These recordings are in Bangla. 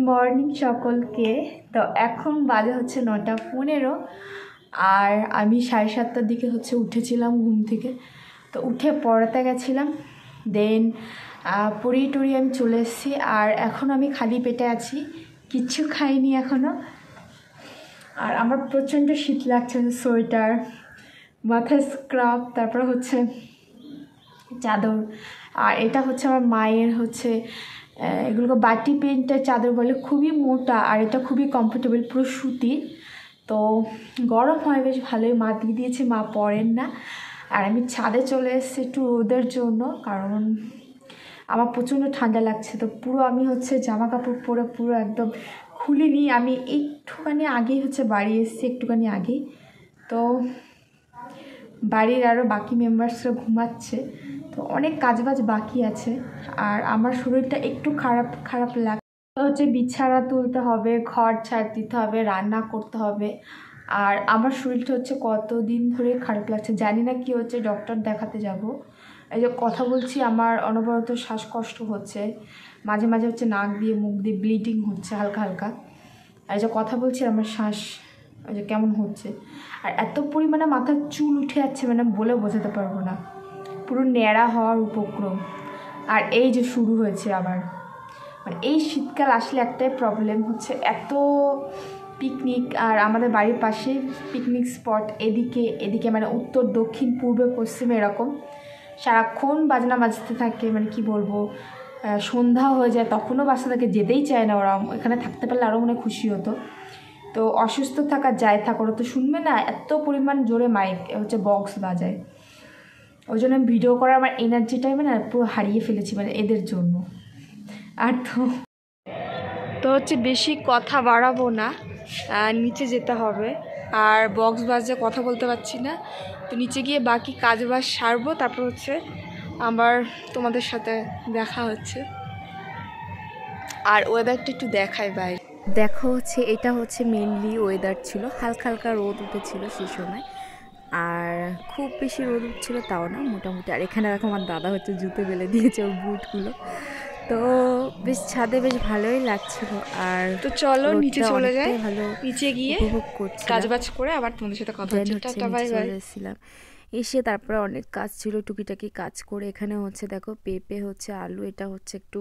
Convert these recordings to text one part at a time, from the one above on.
মর্নিং সকলকে। তো এখন বাজে হচ্ছে 9:15 আর আমি 7:30টার দিকে উঠেছিলাম ঘুম থেকে। তো উঠে পড়াতে গেছিলাম, দেন পড়িয়ে টড়িয়ে আমি চলে এসেছি। আর এখন আমি খালি পেটে আছি, কিচ্ছু খাইনি এখনও। আর আমার প্রচণ্ড শীত লাগছে, সোয়েটার, মাথায় স্ক্রাব, তারপর চাদর। আর এটা আমার মায়ের এগুলোকে বাটি প্রিন্টের চাদর বলে, খুবই মোটা আর এটা খুবই কমফোর্টেবল, পুরো সুতির। তো গরম হয় বেশ ভালোই, মা দিয়ে দিয়েছে, মা পরেন না। আর আমি ছাদে চলে এসেছি একটু রোদের জন্য, কারণ আমার প্রচণ্ড ঠান্ডা লাগছে। তো পুরো আমি জামা কাপড় পরে পুরো একদম খুলিনি। আমি একটুখানি আগেই বাড়ি এসেছি, একটুখানি আগেই। তো বাড়ির আরও বাকি মেম্বার্সরা ঘুমাচ্ছে, তো অনেক কাজবাজ বাকি আছে। আর আমার শরীরটা একটু খারাপ খারাপ লাগছে। বিছানা তুলতে হবে, ঘর ঝাড় দিতে হবে, রান্না করতে হবে। আর আমার শরীরটা কতদিন ধরে খারাপ লাগছে, জানি না কি হচ্ছে। ডক্টর দেখাতে যাব। এই যে কথা বলছি, আমার অনবরত শ্বাসকষ্ট হচ্ছে, মাঝে মাঝে নাক দিয়ে মুখ দিয়ে ব্লিডিং হচ্ছে হালকা হালকা। আর এই যে কথা বলছি, আমার শ্বাস কেমন হচ্ছে। আর এত পরিমাণে মাথার চুল উঠে যাচ্ছে, মানে বলে বোঝাতে পারবো না, পুরো ন্যাড়া হওয়ার উপক্রম। আর এই যে শুরু হয়েছে আবার, মানে এই শীতকাল আসলে একটাই প্রবলেম হচ্ছে, এত পিকনিক। আর আমাদের বাড়ির পাশে পিকনিক স্পট, এদিকে মানে উত্তর দক্ষিণ পূর্বে পশ্চিমে এরকম সারাক্ষণ বাজনা বাজতে থাকে। মানে কি বলবো, সন্ধ্যা হয়ে যায় তখনও বাচ্চাদেরকে যেতেই চায় না ওরা, এখানে থাকতে পারলে আরও মনে খুশি হতো। তো অসুস্থ থাকা যায় থাক, ওরা তো শুনবে না, এত পরিমাণ জোরে মাইক বক্স বাজায়। ওই জন্য আমি ভিডিও করার আমার এনার্জিটাই মানে পুরো হারিয়ে ফেলেছি, মানে এদের জন্য। আর তো বেশি কথা বাড়াবো না, নিচে যেতে হবে। আর বক্স বাজে কথা বলতে পারছি না, তো নিচে গিয়ে বাকি কাজ বাজ সারবো, তারপর আবার তোমাদের সাথে দেখা হচ্ছে। আর ওয়েদারটা একটু দেখায় বাইরে, দেখো এটা মেনলি ওয়েদার ছিল, হালকা হালকা রোদ উঠেছিল সেই সময়। আর খুব বেশি রোদ উঠছিল তাও না, মোটামুটি। আর এখানে দেখো আমার দাদা জুতো বেলে দিয়েছে ওর বুটগুলো। তো বেশ ছাদে বেশ ভালোই লাগছিল। আর তো চলো নিচে চলে যাই, ভালো নিচে গিয়ে উপভোগ করছি, কাজবাজ করে আবার তোমাদের সাথে কথা হচ্ছে। Tata, bye bye. চলে এসেছিলাম, এসে তারপরে অনেক কাজ ছিল, টুকিটাকি কাজ করে এখানে দেখো পেঁপে আলু, এটা একটু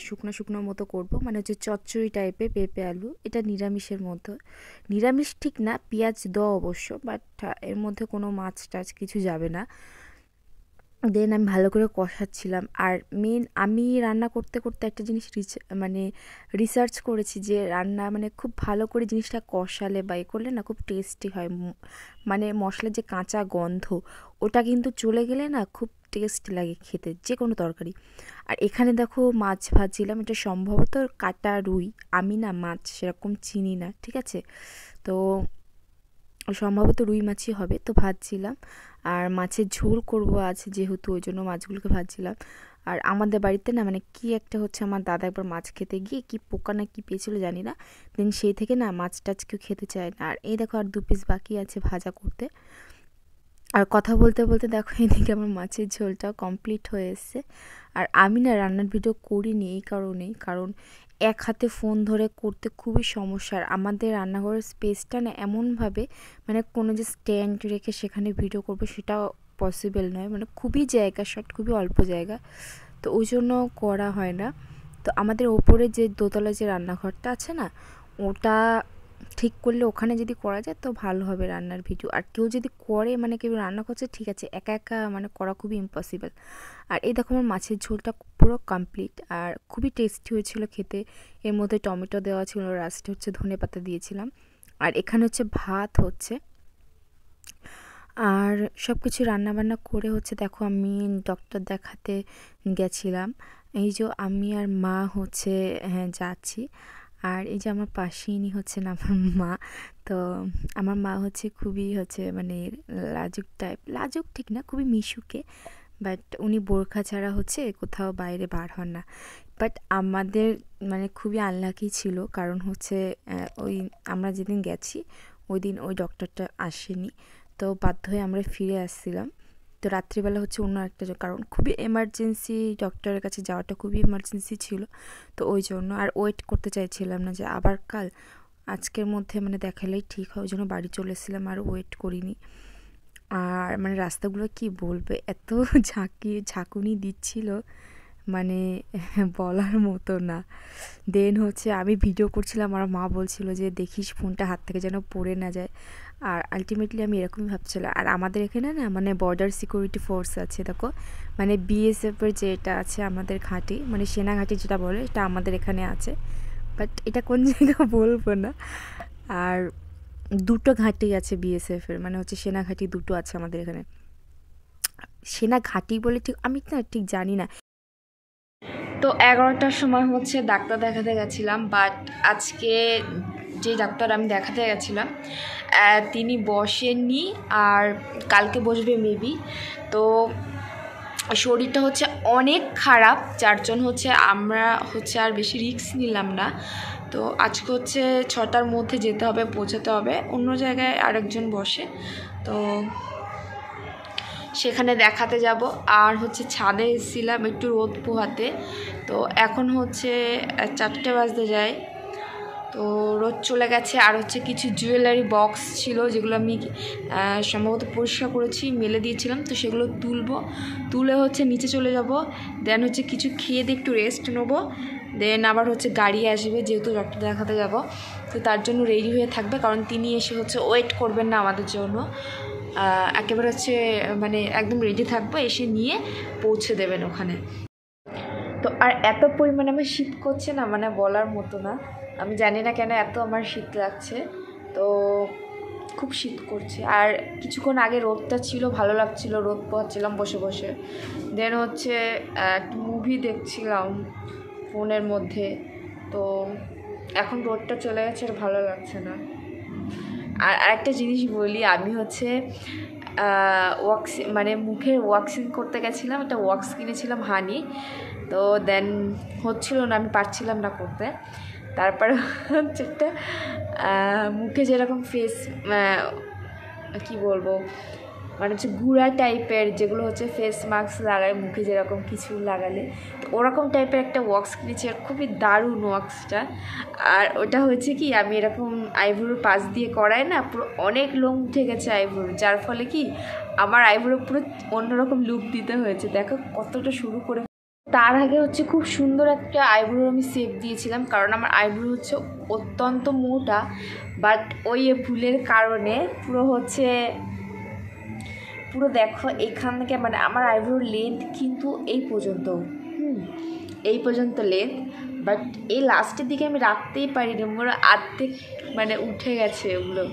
শুকনো শুকনো মতো করব, মানে চচ্চড়ি টাইপের পেঁপে আলু। এটা নিরামিষের মধ্যে, নিরামিষ ঠিক না, পেঁয়াজ দেওয়া অবশ্য, বাট এর মধ্যে কোনো মাছ টাছ কিছু যাবে না। দেন আমি ভালো করে কষাচ্ছিলাম। আর মেন আমি রান্না করতে করতে একটা জিনিস রিসার্চ করেছি, যে রান্না মানে খুব ভালো করে জিনিসটা কষালে বা করলে না খুব টেস্টি হয়। মানে মশলার যে কাঁচা গন্ধ ওটা কিন্তু চলে গেলে না খুব টেস্ট লাগে খেতে যে কোনো তরকারি। আর এখানে দেখো মাছ ভাজছিলাম, এটা সম্ভবত কাটা রুই, আমি না মাছ সেরকম চিনি না, ঠিক আছে, তো সম্ভবত রুই মাছই হবে। তো ভাজছিলাম, আর মাছের ঝোল করব আজ যেহেতু, ওই জন্য মাছগুলোকে ভাজছিলাম। আর আমাদের বাড়িতে না মানে কি একটা আমার দাদা একবার মাছ খেতে গিয়ে কি পোকা না কি পেয়েছিল জানি না, দেন সেই থেকে না মাছ টাছ কেউ খেতে চায় না। আর এই দেখো আর 2 পিস বাকি আছে ভাজা করতে। আর কথা বলতে বলতে দেখো এদিকে আমার মাছের ঝোলটাও কমপ্লিট হয়ে এসছে। আর আমি না রান্নার ভিডিও করিনি এই কারণেই, কারণ এক হাতে ফোন ধরে করতে খুবই সমস্যা। আর আমাদের রান্নাঘরের স্পেসটা না এমনভাবে, মানে কোনো যে স্ট্যান্ড রেখে সেখানে ভিডিও করবো সেটাও পসিবল নয়, মানে খুবই জায়গা শর্ট, খুবই অল্প জায়গা, তো ওই জন্য করা হয় না। তো আমাদের ওপরে যে দোতলা যে রান্নাঘরটা আছে না, ওটা ঠিক করলে ওখানে যদি করা যায় তো ভালো হবে রান্নার ভিডিও। আর কেউ যদি করে, মানে কেউ রান্না করছে ঠিক আছে, একা একা মানে করা খুবই ইম্পসিবল। আর এই দেখো আমার মাছের ঝোলটা পুরো কমপ্লিট, আর খুবই টেস্টি হয়েছিল খেতে। এর মধ্যে টমেটো দেওয়া ছিল, লাস্টে ধনেপাতা দিয়েছিলাম। আর এখানে ভাত আর সব কিছু রান্নাবান্না করে দেখো আমি ডক্টর দেখাতে গেছিলাম। এই যে আমি আর মা হ্যাঁ যাচ্ছি। আর এই যে আমার পাশেই না আমার মা। তো আমার মা খুবই মানে লাজুক টাইপ, লাজুক ঠিক না, খুবই মিশুকে, বাট উনি বোরখা ছাড়া কোথাও বাইরে বার হন না। বাট আমাদের মানে খুবই আনলাকি ছিল, কারণ ওই আমরা যেদিন গেছি ওই দিন ওই ডক্টরটা আসেনি, তো বাধ্য হয়ে আমরা ফিরে আসছিলাম। তো রাত্রিবেলা হচ্ছে অন্য একটা কারণ, খুবই এমার্জেন্সি, ডক্টরের কাছে যাওয়াটা খুবই এমার্জেন্সি ছিল। তো ওই জন্য আর ওয়েট করতে চাইছিলাম না যে আবার কাল, আজকের মধ্যে মানে দেখালেই ঠিক হয়, ওই জন্য বাড়ি চলে এসেছিলাম আর ওয়েট করিনি। আর মানে রাস্তাগুলো কি বলবে, এত ঝাঁকুনি দিচ্ছিল, মানে বলার মতো না। দেন হচ্ছে আমি ভিডিও করছিলাম, আর মা বলছিল যে দেখিস ফোনটা হাত থেকে যেন পড়ে না যায়। আর আলটিমেটলি আমি এরকমই ভাবছিলাম। আর আমাদের এখানে না মানে বর্ডার সিকিউরিটি ফোর্স আছে, দেখো মানে বিএসএফের যেটা আছে আমাদের ঘাঁটি, মানে সেনা ঘাঁটি যেটা বলে, এটা আমাদের এখানে আছে। বাট এটা কোন জায়গা বলবো না। আর দুটো ঘাঁটি আছে বিএসএফের, মানে হচ্ছে সেনা ঘাঁটি দুটো আছে আমাদের এখানে। সেনা ঘাঁটি বলে ঠিক আমি না ঠিক জানি না। তো 11টার সময় হচ্ছে ডাক্তার দেখাতে গেছিলাম, বাট আজকে যে ডাক্তার আমি দেখাতে গেছিলাম তিনি বসেননি, আর কালকে বসবে মেবি। তো শরীরটা হচ্ছে অনেক খারাপ, যার জন্য হচ্ছে আমরা হচ্ছে আর বেশি রিস্ক নিলাম না। তো আজকে হচ্ছে 6টার মধ্যে যেতে হবে, পৌঁছাতে হবে। অন্য জায়গায় আরেকজন বসে, তো সেখানে দেখাতে যাব। আর হচ্ছে ছাদে এসেছিলাম একটু রোদ পোহাতে। তো এখন হচ্ছে 4টে বাজতে যায়, তো রোদ চলে গেছে। আর হচ্ছে কিছু জুয়েলারি বক্স ছিল যেগুলো আমি সম্ভবত পরিষ্কার করেছি, মেলে দিয়েছিলাম, তো সেগুলো তুলে হচ্ছে নিচে চলে যাব। দেন হচ্ছে কিছু খেয়ে দিয়ে একটু রেস্ট নেবো। দেন আবার হচ্ছে গাড়ি আসবে, যেহেতু ডক্টর দেখাতে যাব, তো তার জন্য রেডি হয়ে থাকবে, কারণ তিনি এসে হচ্ছে ওয়েট করবেন না আমাদের জন্য। একেবারে হচ্ছে মানে একদম রেডি থাকবো, এসে নিয়ে পৌঁছে দেবেন ওখানে। তো আর এত পরিমাণে আমার শীত করছে না, মানে বলার মতো না। আমি জানি না কেন এত আমার শীত লাগছে, তো খুব শীত করছে। আর কিছুক্ষণ আগে রোদটা ছিল, ভালো লাগছিল, রোদ পোহাচ্ছিলাম বসে বসে। দেন হচ্ছে একটা মুভি দেখছিলাম ফোনের মধ্যে। তো এখন রোদটা চলে গেছে, আর ভালো লাগছে না। আর আরেকটা জিনিস বলি, আমি হচ্ছে ওয়াক্স মানে মুখের ওয়াক্সিং করতে গেছিলাম, একটা ওয়াক্স কিনেছিলাম হানি। তো দেন হচ্ছিল না, আমি পারছিলাম না করতে। তারপরে হচ্ছে একটা মুখে যেরকম ফেস কী বলবো, মানে হচ্ছে গুঁড়া টাইপের, যেগুলো হচ্ছে ফেস মাস্ক লাগায় মুখে যেরকম কিছু লাগালে, তো ওরকম টাইপের একটা ওয়াক্স কিনেছি, আর খুবই দারুণ ওয়াক্সটা। আর ওটা হচ্ছে কি, আমি এরকম আইব্রোর পাশ দিয়ে করাই না, পুরো অনেক লোম উঠে গেছে আইব্রোর, যার ফলে কি আমার আইব্রো পুরো অন্যরকম লুক দিতে হয়েছে। দেখো কতটা শুরু করে। তার আগে হচ্ছে খুব সুন্দর একটা আইব্রো আমি শেপ দিয়েছিলাম, কারণ আমার আইব্রো হচ্ছে অত্যন্ত মোটা, বাট ওই ভুলের কারণে পুরো দেখো এখান থেকে, মানে আমার আইব্রোর লেন্থ কিন্তু এই পর্যন্ত, এই পর্যন্ত লেন্থ, বাট এই লাস্টের দিকে আমি রাখতেই পারিনি, পুরো আর্ধেক মানে উঠে গেছে ওগুলো।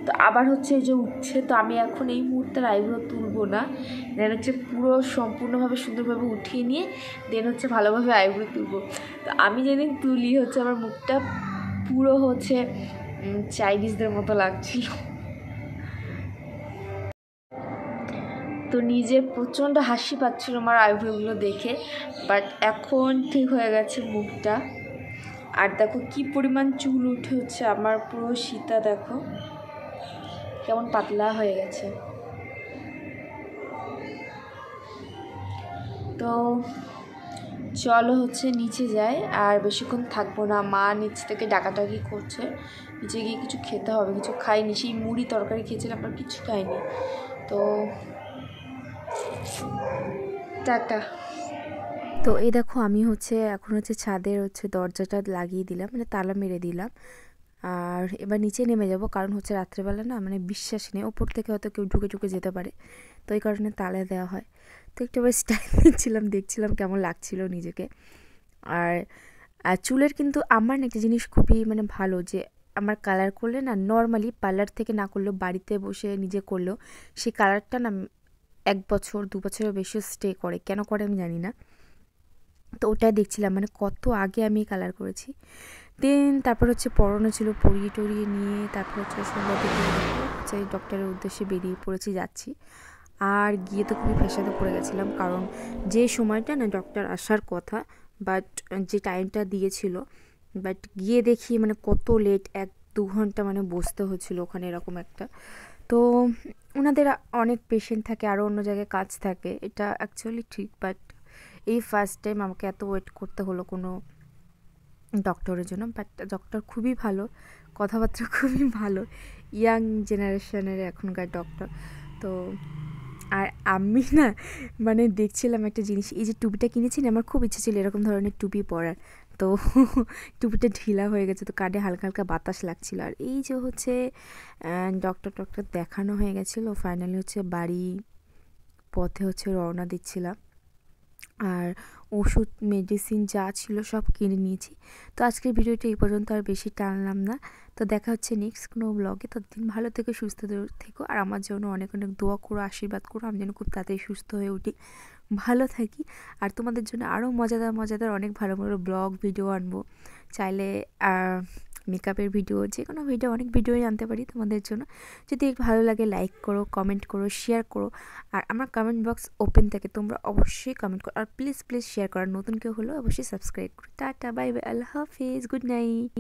তো আবার হচ্ছে এই যে উঠছে, তো আমি এখন এই মুহূর্তে আইব্রো তুলবো না, দেন হচ্ছে পুরো সম্পূর্ণভাবে সুন্দরভাবে উঠিয়ে নিয়ে দেন হচ্ছে ভালোভাবে আইব্রো তুলবো। তো আমি যেদিন তুলি হচ্ছে আমার মুখটা পুরো হচ্ছে চাইনিজদের মতো লাগছিল। তো নিজে প্রচণ্ড হাসি পাচ্ছিল আমার আইব্রোগুলো দেখে, বাট এখন ঠিক হয়ে গেছে মুখটা। আর দেখো কি পরিমাণ চুল উঠে হচ্ছে আমার, পুরো সীতা দেখো কেমন পাতলা হয়ে গেছে। তো চলো হচ্ছে নিচে যাই, আর বেশিক্ষণ থাকবো না, মা নিচ থেকে ডাকাডাকি করছে, নিচে গিয়ে কিছু খেতে হবে। কিছু খাইনি, সেই মুড়ি তরকারি খেয়েছিলাম, আর কিছু খাইনি। তো টাটা। তো এই দেখো আমি হচ্ছে এখন হচ্ছে ছাদের হচ্ছে দরজাটা লাগিয়ে দিলাম, মানে তালা মেরে দিলাম। আর এবার নিচে নেমে যাব, কারণ হচ্ছে রাত্রেবেলা না মানে বিশ্বাস নেই, ওপর থেকে হয়তো কেউ ঢুকে যেতে পারে, তো এই কারণে তালা দেওয়া হয়। তো একটু আবার স্টাইল নিচ্ছিলাম, দেখছিলাম কেমন লাগছিল নিজেকে। আর চুলের কিন্তু আমার না একটা জিনিস খুবই মানে ভালো, যে আমার কালার করলে না, নর্মালি পার্লার থেকে না করলেও বাড়িতে বসে নিজে করলেও সেই কালারটা না 1 বছর 2 বছরের বেশি স্টে করে, কেন করে আমি জানি না। তো ওটাই দেখছিলাম, মানে কত আগে আমি কালার করেছি। দেন তারপর হচ্ছে পড়ানো ছিল, পড়িয়ে টড়িয়ে নিয়ে তারপর হচ্ছে সন্ধ্যা থেকে হচ্ছে ডক্টরের উদ্দেশ্যে বেরিয়ে পড়েছি, যাচ্ছি। আর গিয়ে তো খুবই ফ্যাসাদে পড়ে গেছিলাম, কারণ যে সময়টা না ডক্টর আসার কথা, বাট যে টাইমটা দিয়েছিল, বাট গিয়ে দেখি মানে কত লেট, 1-2 ঘন্টা মানে বসতে হচ্ছিলো ওখানে, এরকম একটা। তো ওনাদের অনেক পেশেন্ট থাকে, আরও অন্য জায়গায় কাজ থাকে, এটা অ্যাকচুয়ালি ঠিক। বাট এই ফার্স্ট টাইম আমাকে এত ওয়েট করতে হলো কোনো ডক্টরের জন্য। বাট ডক্টর খুবই ভালো, কথাবার্তা খুবই ভালো, ইয়াং জেনারেশনের এখনকার ডক্টর। তো আর আমি না মানে দেখছিলাম একটা জিনিস, এই যে টুপিটা কিনেছি না, আমার খুব ইচ্ছে ছিল এরকম ধরনের টুপি পরার। তো টুপিটা ঢিলা হয়ে গেছে, তো কাঁধে হালকা হালকা বাতাস লাগছিল। আর এই যে হচ্ছে ডক্টর দেখানো হয়ে গেছিলো, ফাইনালি হচ্ছে বাড়ি পথে হচ্ছে রওনা দিচ্ছিলাম। আর ওষুধ মেডিসিন যা ছিল সব কিনে নিয়েছি। তো আজকের ভিডিওটা এই পর্যন্ত, আর বেশি টানলাম না। তো দেখা হচ্ছে নেক্সট কোনো ব্লগে। ততদিন ভালো থেকো, সুস্থ থেকো, আর আমার জন্য অনেক অনেক দোয়া করো, আশীর্বাদ করো, আমি যেন খুব তাড়াতাড়ি সুস্থ হয়ে উঠি, ভালো থাকি। আর তোমাদের জন্য আরও মজাদার মজাদার অনেক ভালো ভালো ব্লগ ভিডিও আনবো। চাইলে মেকআপের ভিডিও, যে কোনো ভিডিও, অনেক ভিডিওই আনতে পারি তোমাদের জন্য। যদি ভালো লাগে লাইক করো, কমেন্ট করো, শেয়ার করো। আর আমার কমেন্ট বক্স ওপেন থাকে, তোমরা অবশ্যই কমেন্ট করো। আর প্লিজ শেয়ার করো, নতুন কেউ হলেও অবশ্যই সাবস্ক্রাইব করো। টাটা, বাই বাই, আল্লাহ হাফিজ, গুড নাইট।